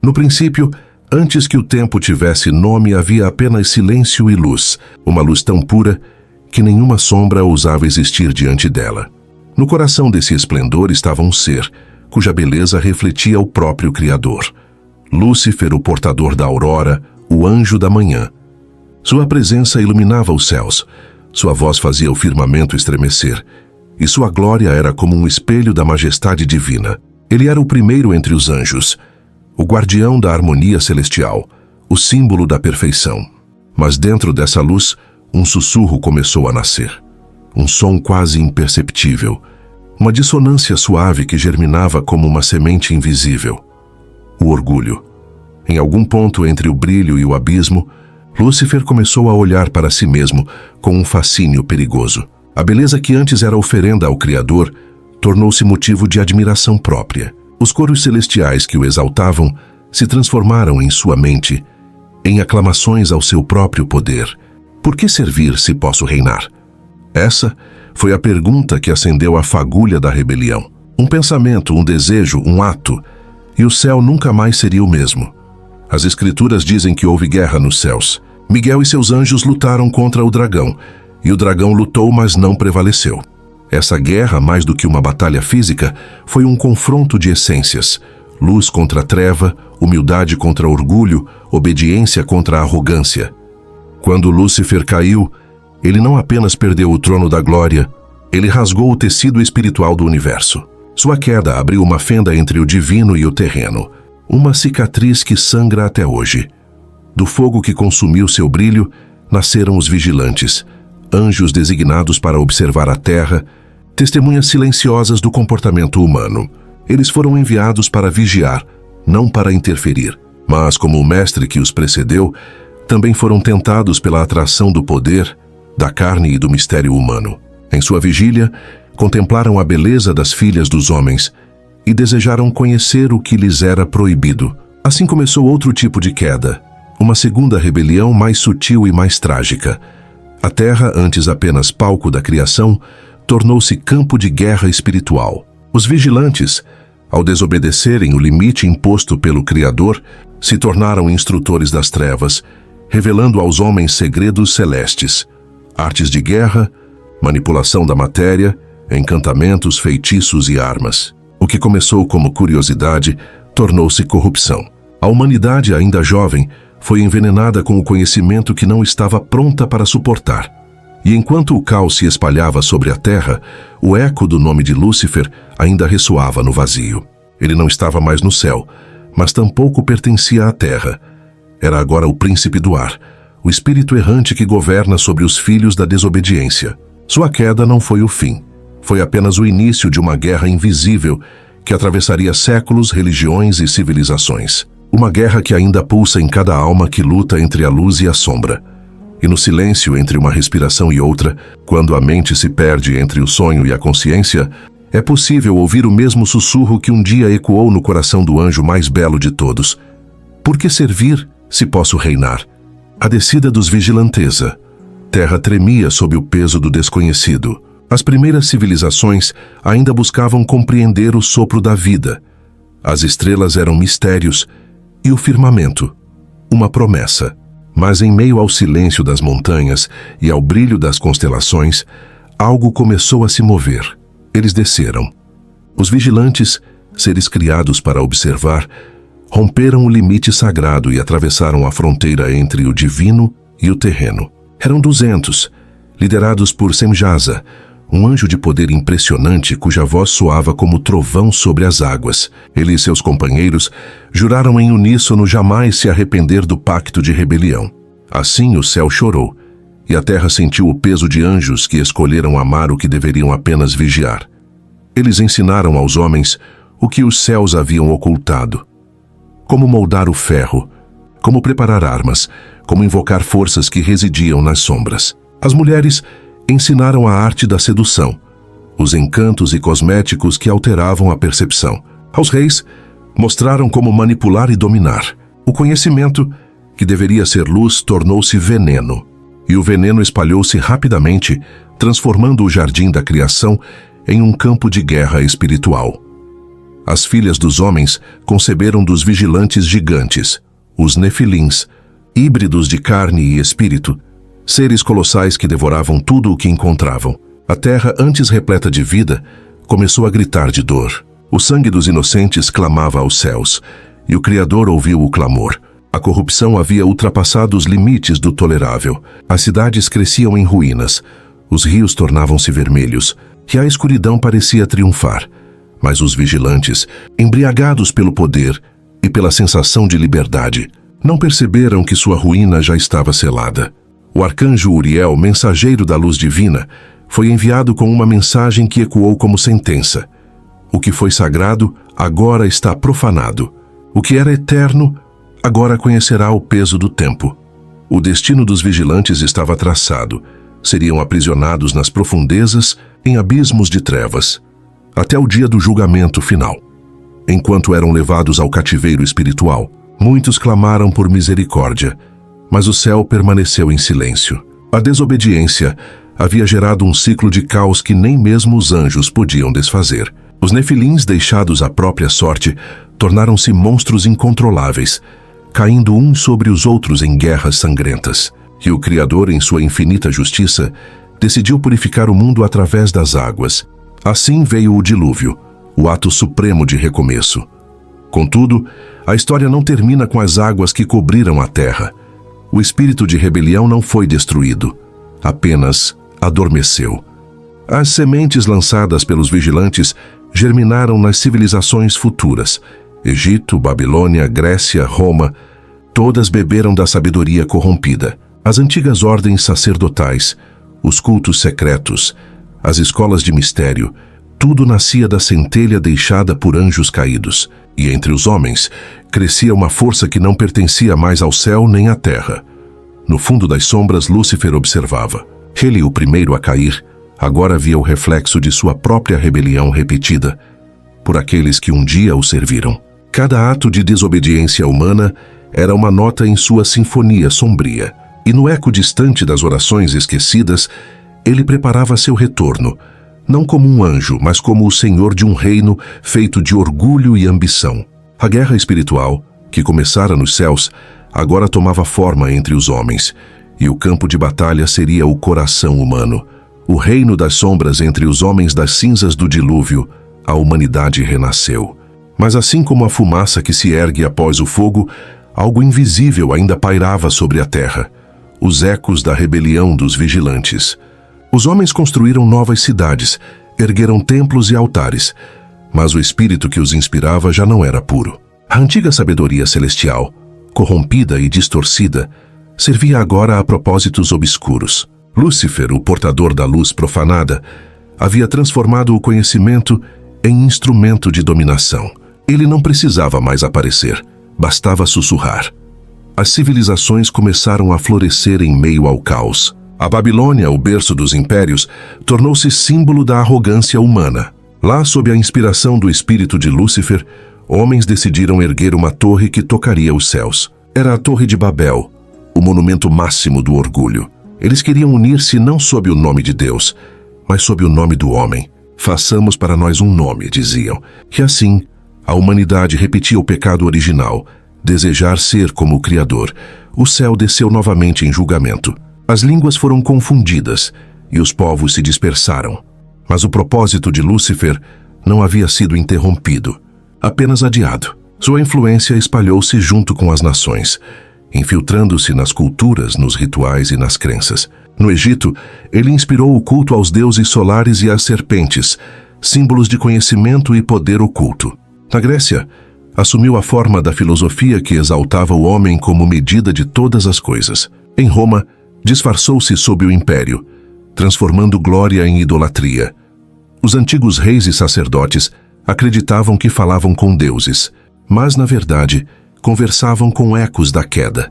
No princípio, antes que o tempo tivesse nome, havia apenas silêncio e luz, uma luz tão pura que nenhuma sombra ousava existir diante dela. No coração desse esplendor estava um ser, cuja beleza refletia o próprio Criador. Lúcifer, o portador da aurora, o anjo da manhã. Sua presença iluminava os céus, sua voz fazia o firmamento estremecer, e sua glória era como um espelho da majestade divina. Ele era o primeiro entre os anjos, o guardião da harmonia celestial, o símbolo da perfeição. Mas dentro dessa luz, um sussurro começou a nascer. Um som quase imperceptível, uma dissonância suave que germinava como uma semente invisível. O orgulho. Em algum ponto entre o brilho e o abismo, Lúcifer começou a olhar para si mesmo com um fascínio perigoso. A beleza que antes era oferenda ao Criador tornou-se motivo de admiração própria. Os coros celestiais que o exaltavam se transformaram em sua mente em aclamações ao seu próprio poder. Por que servir se posso reinar? Essa foi a pergunta que acendeu a fagulha da rebelião. Um pensamento, um desejo, um ato, e o céu nunca mais seria o mesmo. As Escrituras dizem que houve guerra nos céus. Miguel e seus anjos lutaram contra o dragão, e o dragão lutou, mas não prevaleceu. Essa guerra, mais do que uma batalha física, foi um confronto de essências. Luz contra treva, humildade contra orgulho, obediência contra arrogância. Quando Lúcifer caiu, ele não apenas perdeu o trono da glória, ele rasgou o tecido espiritual do universo. Sua queda abriu uma fenda entre o divino e o terreno, uma cicatriz que sangra até hoje. Do fogo que consumiu seu brilho, nasceram os vigilantes, anjos designados para observar a terra, testemunhas silenciosas do comportamento humano. Eles foram enviados para vigiar, não para interferir. Mas, como o mestre que os precedeu, também foram tentados pela atração do poder, da carne e do mistério humano. Em sua vigília, contemplaram a beleza das filhas dos homens e desejaram conhecer o que lhes era proibido. Assim começou outro tipo de queda, uma segunda rebelião mais sutil e mais trágica. A terra, antes apenas palco da criação, tornou-se campo de guerra espiritual. Os vigilantes, ao desobedecerem o limite imposto pelo Criador, se tornaram instrutores das trevas, revelando aos homens segredos celestes, artes de guerra, manipulação da matéria, encantamentos, feitiços e armas. O que começou como curiosidade tornou-se corrupção. A humanidade, ainda jovem, foi envenenada com o conhecimento que não estava pronta para suportar. E enquanto o caos se espalhava sobre a terra, o eco do nome de Lúcifer ainda ressoava no vazio. Ele não estava mais no céu, mas tampouco pertencia à terra. Era agora o príncipe do ar, o espírito errante que governa sobre os filhos da desobediência. Sua queda não foi o fim. Foi apenas o início de uma guerra invisível que atravessaria séculos, religiões e civilizações. Uma guerra que ainda pulsa em cada alma que luta entre a luz e a sombra. E no silêncio entre uma respiração e outra, quando a mente se perde entre o sonho e a consciência, é possível ouvir o mesmo sussurro que um dia ecoou no coração do anjo mais belo de todos. Por que servir se posso reinar? A descida dos Vigilantesa. Terra tremia sob o peso do desconhecido. As primeiras civilizações ainda buscavam compreender o sopro da vida. As estrelas eram mistérios e o firmamento, uma promessa. Mas em meio ao silêncio das montanhas e ao brilho das constelações, algo começou a se mover. Eles desceram. Os vigilantes, seres criados para observar, romperam o limite sagrado e atravessaram a fronteira entre o divino e o terreno. Eram 200, liderados por Semjasa, um anjo de poder impressionante cuja voz soava como trovão sobre as águas. Ele e seus companheiros juraram em uníssono jamais se arrepender do pacto de rebelião. Assim o céu chorou, e a terra sentiu o peso de anjos que escolheram amar o que deveriam apenas vigiar. Eles ensinaram aos homens o que os céus haviam ocultado. Como moldar o ferro, como preparar armas, como invocar forças que residiam nas sombras. As mulheres ensinaram a arte da sedução, os encantos e cosméticos que alteravam a percepção. Aos reis, mostraram como manipular e dominar. O conhecimento, que deveria ser luz, tornou-se veneno. E o veneno espalhou-se rapidamente, transformando o jardim da criação em um campo de guerra espiritual. As filhas dos homens conceberam dos vigilantes gigantes, os nefilins, híbridos de carne e espírito, seres colossais que devoravam tudo o que encontravam. A terra, antes repleta de vida, começou a gritar de dor. O sangue dos inocentes clamava aos céus, e o Criador ouviu o clamor. A corrupção havia ultrapassado os limites do tolerável. As cidades cresciam em ruínas, os rios tornavam-se vermelhos, e a escuridão parecia triunfar. Mas os vigilantes, embriagados pelo poder e pela sensação de liberdade, não perceberam que sua ruína já estava selada. O arcanjo Uriel, mensageiro da luz divina, foi enviado com uma mensagem que ecoou como sentença: o que foi sagrado agora está profanado. O que era eterno agora conhecerá o peso do tempo. O destino dos vigilantes estava traçado. Seriam aprisionados nas profundezas, em abismos de trevas, até o dia do julgamento final. Enquanto eram levados ao cativeiro espiritual, muitos clamaram por misericórdia, mas o céu permaneceu em silêncio. A desobediência havia gerado um ciclo de caos que nem mesmo os anjos podiam desfazer. Os nefilins, deixados à própria sorte, tornaram-se monstros incontroláveis, caindo uns sobre os outros em guerras sangrentas. E o Criador, em sua infinita justiça, decidiu purificar o mundo através das águas. Assim veio o dilúvio, o ato supremo de recomeço. Contudo, a história não termina com as águas que cobriram a terra. O espírito de rebelião não foi destruído, apenas adormeceu. As sementes lançadas pelos vigilantes germinaram nas civilizações futuras. Egito, Babilônia, Grécia, Roma, todas beberam da sabedoria corrompida. As antigas ordens sacerdotais, os cultos secretos, as escolas de mistério, tudo nascia da centelha deixada por anjos caídos. E entre os homens crescia uma força que não pertencia mais ao céu nem à terra. No fundo das sombras, Lúcifer observava. Ele, o primeiro a cair, agora via o reflexo de sua própria rebelião repetida por aqueles que um dia o serviram. Cada ato de desobediência humana era uma nota em sua sinfonia sombria. E no eco distante das orações esquecidas, ele preparava seu retorno, não como um anjo, mas como o senhor de um reino feito de orgulho e ambição. A guerra espiritual, que começara nos céus, agora tomava forma entre os homens, e o campo de batalha seria o coração humano. O reino das sombras entre os homens das cinzas do dilúvio, a humanidade renasceu. Mas assim como a fumaça que se ergue após o fogo, algo invisível ainda pairava sobre a terra. Os ecos da rebelião dos vigilantes. Os homens construíram novas cidades, ergueram templos e altares, mas o espírito que os inspirava já não era puro. A antiga sabedoria celestial, corrompida e distorcida, servia agora a propósitos obscuros. Lúcifer, o portador da luz profanada, havia transformado o conhecimento em instrumento de dominação. Ele não precisava mais aparecer, bastava sussurrar. As civilizações começaram a florescer em meio ao caos. A Babilônia, o berço dos impérios, tornou-se símbolo da arrogância humana. Lá, sob a inspiração do espírito de Lúcifer, homens decidiram erguer uma torre que tocaria os céus. Era a Torre de Babel, o monumento máximo do orgulho. Eles queriam unir-se não sob o nome de Deus, mas sob o nome do homem. Façamos para nós um nome, diziam. E assim, a humanidade repetia o pecado original, desejar ser como o Criador. O céu desceu novamente em julgamento. As línguas foram confundidas e os povos se dispersaram. Mas o propósito de Lúcifer não havia sido interrompido, apenas adiado. Sua influência espalhou-se junto com as nações, infiltrando-se nas culturas, nos rituais e nas crenças. No Egito, ele inspirou o culto aos deuses solares e às serpentes, símbolos de conhecimento e poder oculto. Na Grécia, assumiu a forma da filosofia que exaltava o homem como medida de todas as coisas. Em Roma, disfarçou-se sob o império, transformando glória em idolatria. Os antigos reis e sacerdotes acreditavam que falavam com deuses, mas, na verdade, conversavam com ecos da queda.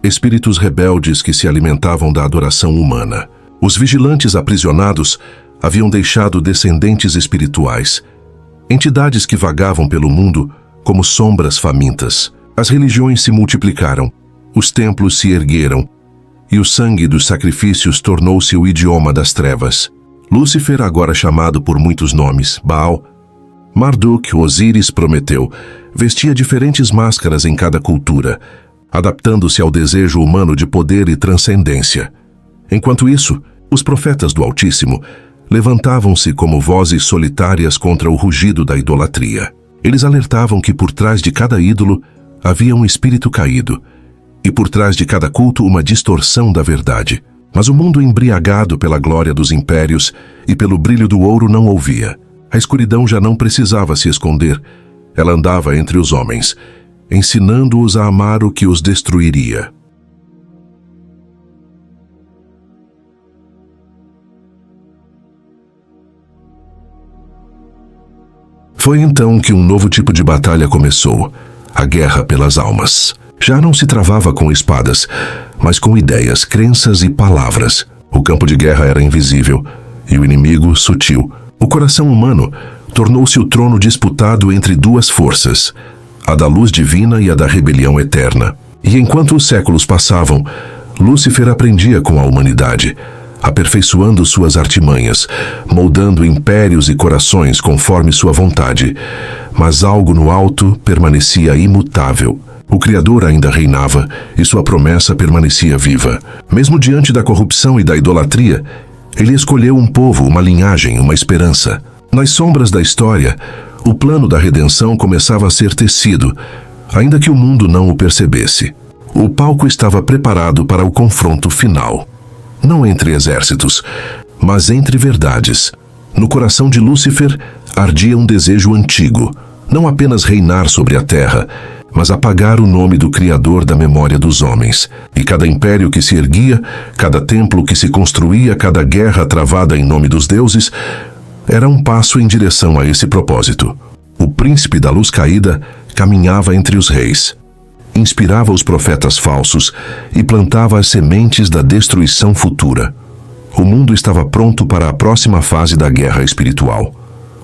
Espíritos rebeldes que se alimentavam da adoração humana. Os vigilantes aprisionados haviam deixado descendentes espirituais, entidades que vagavam pelo mundo como sombras famintas. As religiões se multiplicaram, os templos se ergueram, e o sangue dos sacrifícios tornou-se o idioma das trevas. Lúcifer, agora chamado por muitos nomes, Baal, Marduk, Osíris, Prometeu, vestia diferentes máscaras em cada cultura, adaptando-se ao desejo humano de poder e transcendência. Enquanto isso, os profetas do Altíssimo levantavam-se como vozes solitárias contra o rugido da idolatria. Eles alertavam que por trás de cada ídolo havia um espírito caído, e por trás de cada culto uma distorção da verdade. Mas o mundo embriagado pela glória dos impérios e pelo brilho do ouro não ouvia. A escuridão já não precisava se esconder. Ela andava entre os homens, ensinando-os a amar o que os destruiria. Foi então que um novo tipo de batalha começou, a guerra pelas almas. Já não se travava com espadas, mas com ideias, crenças e palavras. O campo de guerra era invisível e o inimigo sutil. O coração humano tornou-se o trono disputado entre duas forças, a da luz divina e a da rebelião eterna. E enquanto os séculos passavam, Lúcifer aprendia com a humanidade, aperfeiçoando suas artimanhas, moldando impérios e corações conforme sua vontade. Mas algo no alto permanecia imutável. O Criador ainda reinava e sua promessa permanecia viva. Mesmo diante da corrupção e da idolatria, ele escolheu um povo, uma linhagem, uma esperança. Nas sombras da história, o plano da redenção começava a ser tecido, ainda que o mundo não o percebesse. O palco estava preparado para o confronto final. Não entre exércitos, mas entre verdades. No coração de Lúcifer ardia um desejo antigo, não apenas reinar sobre a terra, mas apagar o nome do Criador da memória dos homens. E cada império que se erguia, cada templo que se construía, cada guerra travada em nome dos deuses, era um passo em direção a esse propósito. O príncipe da luz caída caminhava entre os reis, inspirava os profetas falsos e plantava as sementes da destruição futura. O mundo estava pronto para a próxima fase da guerra espiritual.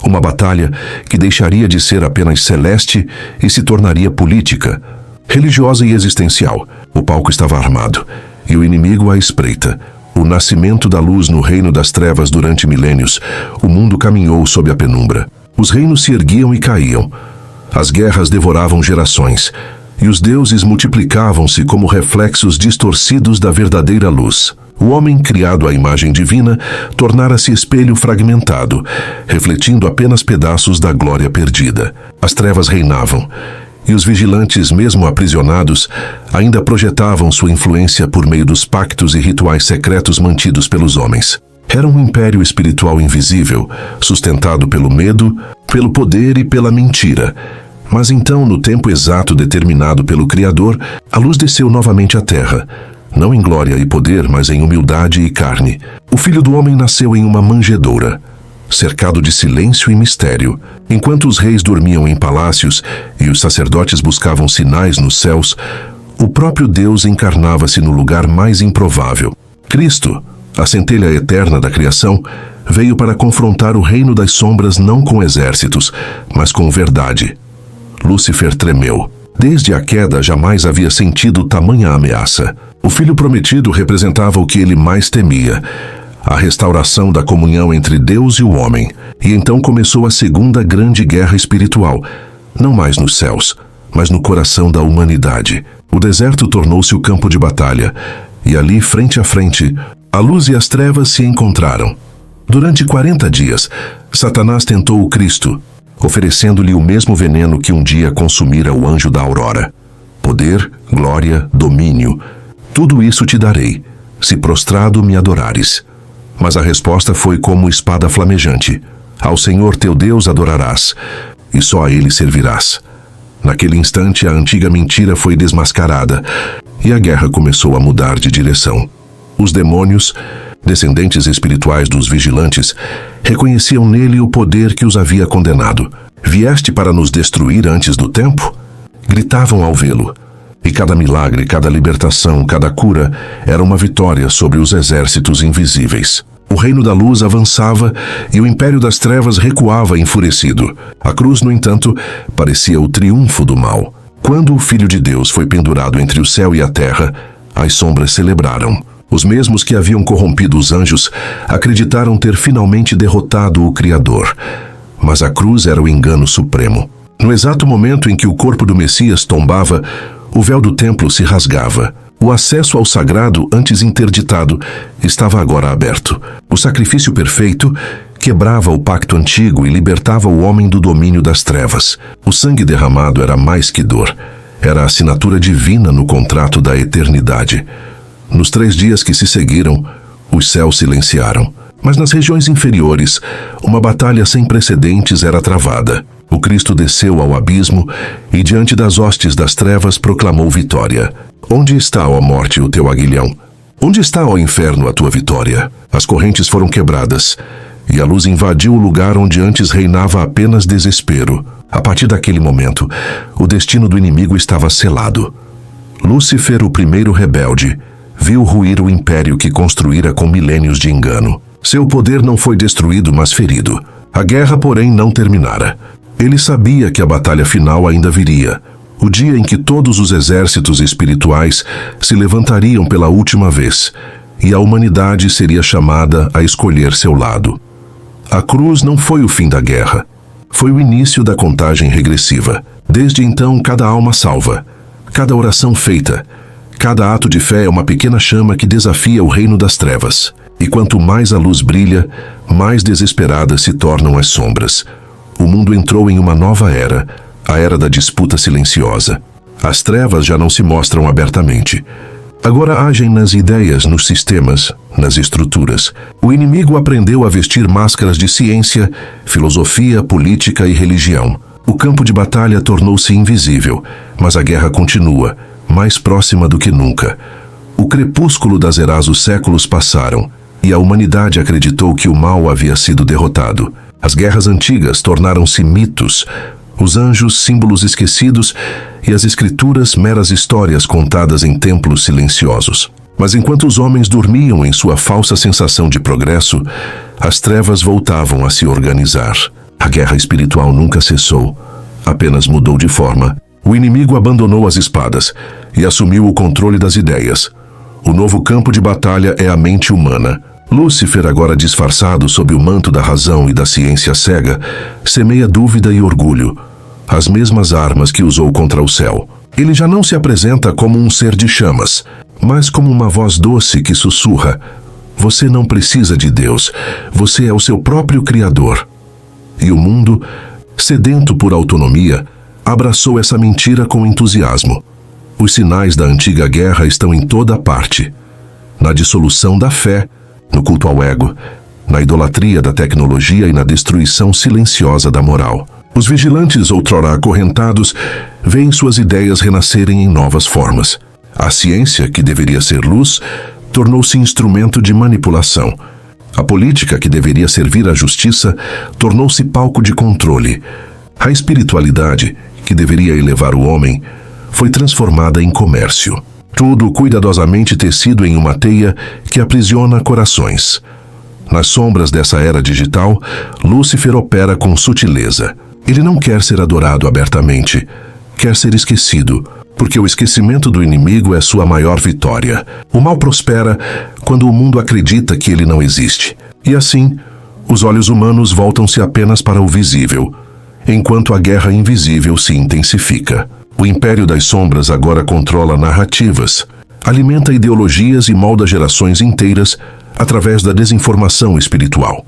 Uma batalha que deixaria de ser apenas celeste e se tornaria política, religiosa e existencial. O palco estava armado e o inimigo à espreita. O nascimento da luz no reino das trevas durante milênios, o mundo caminhou sob a penumbra. Os reinos se erguiam e caíam. As guerras devoravam gerações e os deuses multiplicavam-se como reflexos distorcidos da verdadeira luz. O homem, criado à imagem divina, tornara-se espelho fragmentado, refletindo apenas pedaços da glória perdida. As trevas reinavam, e os vigilantes, mesmo aprisionados, ainda projetavam sua influência por meio dos pactos e rituais secretos mantidos pelos homens. Era um império espiritual invisível, sustentado pelo medo, pelo poder e pela mentira. Mas então, no tempo exato determinado pelo Criador, a luz desceu novamente à terra, não em glória e poder, mas em humildade e carne. O Filho do Homem nasceu em uma manjedoura, cercado de silêncio e mistério. Enquanto os reis dormiam em palácios e os sacerdotes buscavam sinais nos céus, o próprio Deus encarnava-se no lugar mais improvável. Cristo, a centelha eterna da criação, veio para confrontar o reino das sombras não com exércitos, mas com verdade. Lúcifer tremeu. Desde a queda jamais havia sentido tamanha ameaça. O Filho Prometido representava o que ele mais temia, a restauração da comunhão entre Deus e o homem. E então começou a segunda grande guerra espiritual, não mais nos céus, mas no coração da humanidade. O deserto tornou-se o campo de batalha, e ali, frente a frente, a luz e as trevas se encontraram. Durante 40 dias, Satanás tentou o Cristo, oferecendo-lhe o mesmo veneno que um dia consumira o anjo da aurora. Poder, glória, domínio, tudo isso te darei, se prostrado me adorares. Mas a resposta foi como espada flamejante. Ao Senhor teu Deus adorarás, e só a Ele servirás. Naquele instante, a antiga mentira foi desmascarada, e a guerra começou a mudar de direção. Os demônios, descendentes espirituais dos vigilantes, reconheciam nele o poder que os havia condenado. Vieste para nos destruir antes do tempo? Gritavam ao vê-lo. E cada milagre, cada libertação, cada cura era uma vitória sobre os exércitos invisíveis. O reino da luz avançava e o império das trevas recuava enfurecido. A cruz, no entanto, parecia o triunfo do mal. Quando o Filho de Deus foi pendurado entre o céu e a terra, as sombras celebraram. Os mesmos que haviam corrompido os anjos acreditaram ter finalmente derrotado o Criador. mas a cruz era o engano supremo. No exato momento em que o corpo do Messias tombava, o véu do templo se rasgava. O acesso ao sagrado, antes interditado, estava agora aberto. O sacrifício perfeito quebrava o pacto antigo e libertava o homem do domínio das trevas. O sangue derramado era mais que dor. Era a assinatura divina no contrato da eternidade. Nos 3 dias que se seguiram, os céus silenciaram. Mas nas regiões inferiores, uma batalha sem precedentes era travada. O Cristo desceu ao abismo e, diante das hostes das trevas, proclamou vitória. Onde está, ó morte, o teu aguilhão? Onde está, ó inferno, a tua vitória? As correntes foram quebradas, e a luz invadiu o lugar onde antes reinava apenas desespero. A partir daquele momento, o destino do inimigo estava selado. Lúcifer, o primeiro rebelde, viu ruir o império que construíra com milênios de engano. Seu poder não foi destruído, mas ferido. A guerra, porém, não terminara. Ele sabia que a batalha final ainda viria, o dia em que todos os exércitos espirituais se levantariam pela última vez, e a humanidade seria chamada a escolher seu lado. A cruz não foi o fim da guerra, foi o início da contagem regressiva. Desde então, cada alma salva, cada oração feita, cada ato de fé é uma pequena chama que desafia o reino das trevas. E quanto mais a luz brilha, mais desesperadas se tornam as sombras. O mundo entrou em uma nova era, a era da disputa silenciosa. As trevas já não se mostram abertamente. Agora agem nas ideias, nos sistemas, nas estruturas. O inimigo aprendeu a vestir máscaras de ciência, filosofia, política e religião. O campo de batalha tornou-se invisível, mas a guerra continua, mais próxima do que nunca. O crepúsculo das eras os séculos passaram, e a humanidade acreditou que o mal havia sido derrotado. As guerras antigas tornaram-se mitos, os anjos símbolos esquecidos e as escrituras meras histórias contadas em templos silenciosos. Mas enquanto os homens dormiam em sua falsa sensação de progresso, as trevas voltavam a se organizar. A guerra espiritual nunca cessou, apenas mudou de forma. O inimigo abandonou as espadas e assumiu o controle das ideias. O novo campo de batalha é a mente humana. Lúcifer, agora disfarçado sob o manto da razão e da ciência cega, semeia dúvida e orgulho, as mesmas armas que usou contra o céu. Ele já não se apresenta como um ser de chamas, mas como uma voz doce que sussurra: você não precisa de Deus, você é o seu próprio Criador. E o mundo, sedento por autonomia, abraçou essa mentira com entusiasmo. Os sinais da antiga guerra estão em toda parte. Na dissolução da fé, no culto ao ego, na idolatria da tecnologia e na destruição silenciosa da moral. Os vigilantes, outrora acorrentados, veem suas ideias renascerem em novas formas. A ciência, que deveria ser luz, tornou-se instrumento de manipulação. A política, que deveria servir à justiça, tornou-se palco de controle. A espiritualidade, que deveria elevar o homem, foi transformada em comércio. Tudo cuidadosamente tecido em uma teia que aprisiona corações. Nas sombras dessa era digital, Lúcifer opera com sutileza. Ele não quer ser adorado abertamente, quer ser esquecido, porque o esquecimento do inimigo é sua maior vitória. O mal prospera quando o mundo acredita que ele não existe. E assim, os olhos humanos voltam-se apenas para o visível, enquanto a guerra invisível se intensifica. O Império das Sombras agora controla narrativas, alimenta ideologias e molda gerações inteiras através da desinformação espiritual.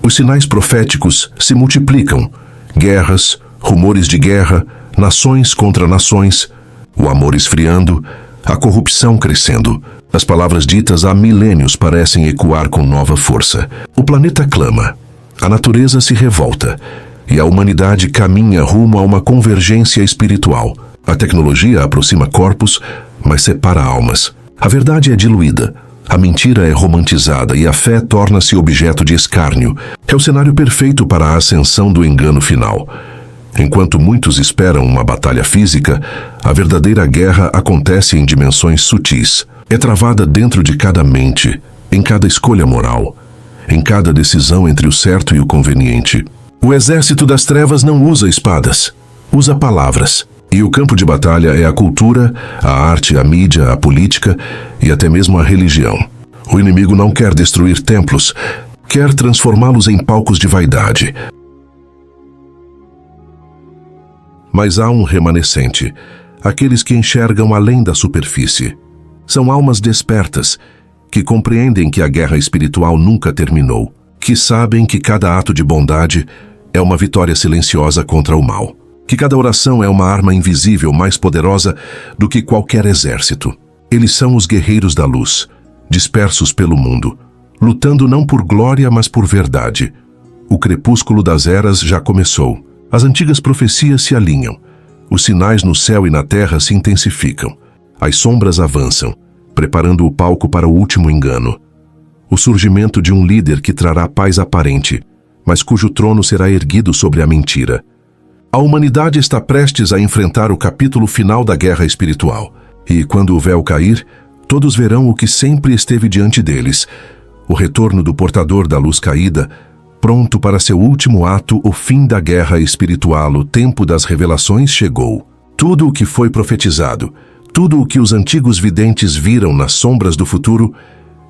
Os sinais proféticos se multiplicam: guerras, rumores de guerra, nações contra nações, o amor esfriando, a corrupção crescendo. As palavras ditas há milênios parecem ecoar com nova força. O planeta clama, a natureza se revolta, e a humanidade caminha rumo a uma convergência espiritual. A tecnologia aproxima corpos, mas separa almas. A verdade é diluída, a mentira é romantizada e a fé torna-se objeto de escárnio. É o cenário perfeito para a ascensão do engano final. Enquanto muitos esperam uma batalha física, a verdadeira guerra acontece em dimensões sutis. É travada dentro de cada mente, em cada escolha moral, em cada decisão entre o certo e o conveniente. O exército das trevas não usa espadas, usa palavras. E o campo de batalha é a cultura, a arte, a mídia, a política e até mesmo a religião. O inimigo não quer destruir templos, quer transformá-los em palcos de vaidade. Mas há um remanescente, aqueles que enxergam além da superfície. São almas despertas, que compreendem que a guerra espiritual nunca terminou, que sabem que cada ato de bondade é uma vitória silenciosa contra o mal, que cada oração é uma arma invisível mais poderosa do que qualquer exército. Eles são os guerreiros da luz, dispersos pelo mundo, lutando não por glória, mas por verdade. O crepúsculo das eras já começou. As antigas profecias se alinham. Os sinais no céu e na terra se intensificam. As sombras avançam, preparando o palco para o último engano. O surgimento de um líder que trará paz aparente, mas cujo trono será erguido sobre a mentira. A humanidade está prestes a enfrentar o capítulo final da guerra espiritual. E quando o véu cair, todos verão o que sempre esteve diante deles: o retorno do portador da luz caída, pronto para seu último ato, o fim da guerra espiritual. O tempo das revelações chegou. Tudo o que foi profetizado, tudo o que os antigos videntes viram nas sombras do futuro,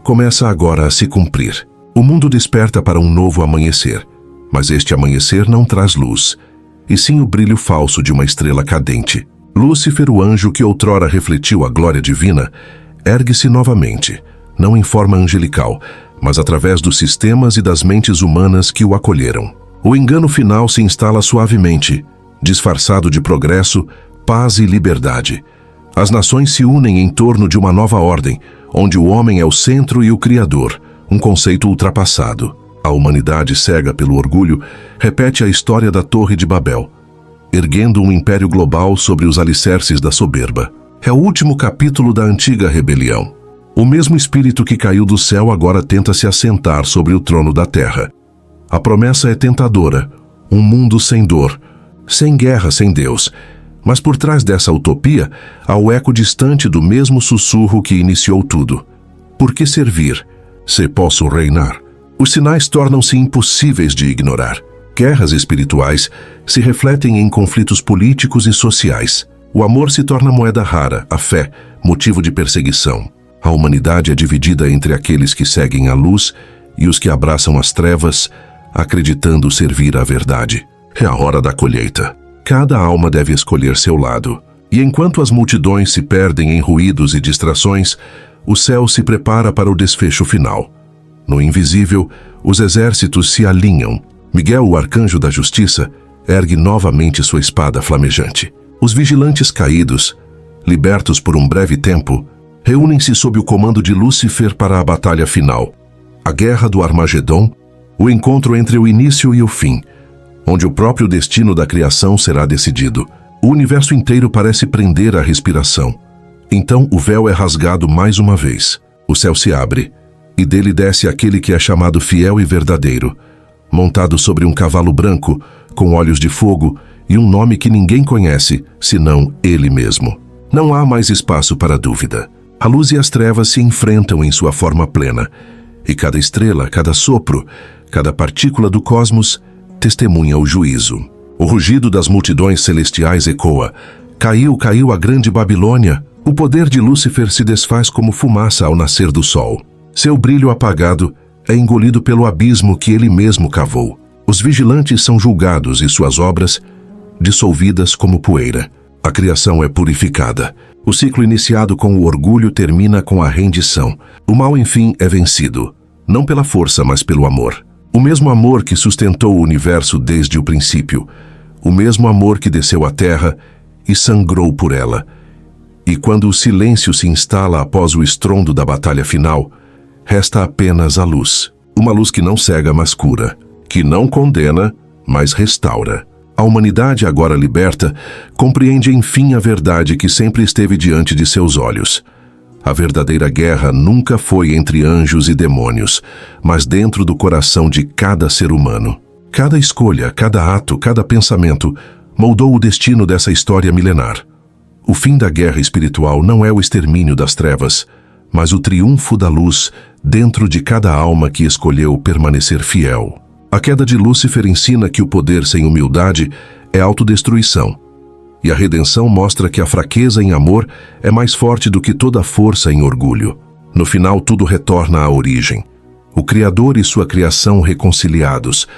começa agora a se cumprir. O mundo desperta para um novo amanhecer, mas este amanhecer não traz luz, e sim o brilho falso de uma estrela cadente. Lúcifer, o anjo que outrora refletiu a glória divina, ergue-se novamente, não em forma angelical, mas através dos sistemas e das mentes humanas que o acolheram. O engano final se instala suavemente, disfarçado de progresso, paz e liberdade. As nações se unem em torno de uma nova ordem, onde o homem é o centro e o criador, um conceito ultrapassado. A humanidade, cega pelo orgulho, repete a história da Torre de Babel, erguendo um império global sobre os alicerces da soberba. É o último capítulo da antiga rebelião. O mesmo espírito que caiu do céu agora tenta se assentar sobre o trono da terra. A promessa é tentadora, um mundo sem dor, sem guerra, sem Deus. Mas por trás dessa utopia, há o eco distante do mesmo sussurro que iniciou tudo. Por que servir, se posso reinar? Os sinais tornam-se impossíveis de ignorar. Guerras espirituais se refletem em conflitos políticos e sociais. O amor se torna moeda rara, a fé, motivo de perseguição. A humanidade é dividida entre aqueles que seguem a luz e os que abraçam as trevas, acreditando servir à verdade. É a hora da colheita. Cada alma deve escolher seu lado. E enquanto as multidões se perdem em ruídos e distrações, o céu se prepara para o desfecho final. No invisível, os exércitos se alinham. Miguel, o arcanjo da justiça, ergue novamente sua espada flamejante. Os vigilantes caídos, libertos por um breve tempo, reúnem-se sob o comando de Lúcifer para a batalha final. A guerra do Armagedon, o encontro entre o início e o fim, onde o próprio destino da criação será decidido. O universo inteiro parece prender a respiração. Então o véu é rasgado mais uma vez. O céu se abre, e dele desce aquele que é chamado fiel e verdadeiro, montado sobre um cavalo branco, com olhos de fogo e um nome que ninguém conhece, senão ele mesmo. Não há mais espaço para dúvida. A luz e as trevas se enfrentam em sua forma plena, e cada estrela, cada sopro, cada partícula do cosmos testemunha o juízo. O rugido das multidões celestiais ecoa: caiu, caiu a grande Babilônia. O poder de Lúcifer se desfaz como fumaça ao nascer do sol. Seu brilho apagado é engolido pelo abismo que ele mesmo cavou. Os vigilantes são julgados e suas obras dissolvidas como poeira. A criação é purificada. O ciclo iniciado com o orgulho termina com a rendição. O mal, enfim, é vencido, não pela força, mas pelo amor. O mesmo amor que sustentou o universo desde o princípio. O mesmo amor que desceu à terra e sangrou por ela. E quando o silêncio se instala após o estrondo da batalha final, resta apenas a luz. Uma luz que não cega, mas cura. Que não condena, mas restaura. A humanidade, agora liberta, compreende enfim a verdade que sempre esteve diante de seus olhos. A verdadeira guerra nunca foi entre anjos e demônios, mas dentro do coração de cada ser humano. Cada escolha, cada ato, cada pensamento moldou o destino dessa história milenar. O fim da guerra espiritual não é o extermínio das trevas, mas o triunfo da luz dentro de cada alma que escolheu permanecer fiel. A queda de Lúcifer ensina que o poder sem humildade é autodestruição, e a redenção mostra que a fraqueza em amor é mais forte do que toda força em orgulho. No final, tudo retorna à origem. O Criador e sua criação reconciliados,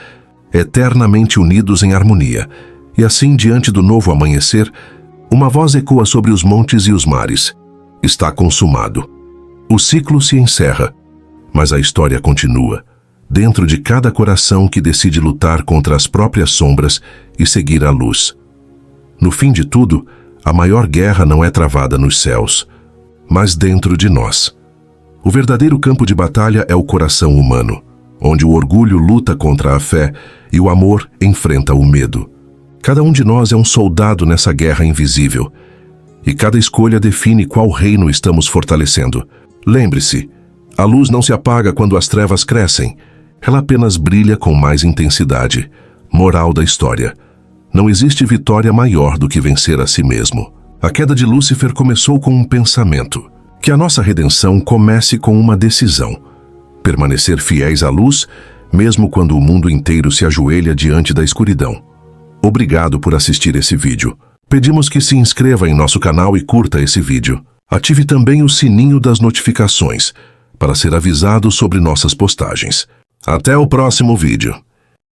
eternamente unidos em harmonia, E assim, diante do novo amanhecer, uma voz ecoa sobre os montes e os mares. Está consumado. O ciclo se encerra, mas a história continua, dentro de cada coração que decide lutar contra as próprias sombras e seguir a luz. No fim de tudo, a maior guerra não é travada nos céus, mas dentro de nós. O verdadeiro campo de batalha é o coração humano, onde o orgulho luta contra a fé e o amor enfrenta o medo. Cada um de nós é um soldado nessa guerra invisível, e cada escolha define qual reino estamos fortalecendo. Lembre-se, a luz não se apaga quando as trevas crescem, ela apenas brilha com mais intensidade. Moral da história: não existe vitória maior do que vencer a si mesmo. A queda de Lúcifer começou com um pensamento. Que a nossa redenção comece com uma decisão: permanecer fiéis à luz, mesmo quando o mundo inteiro se ajoelha diante da escuridão. Obrigado por assistir esse vídeo. Pedimos que se inscreva em nosso canal e curta esse vídeo. Ative também o sininho das notificações para ser avisado sobre nossas postagens. Até o próximo vídeo.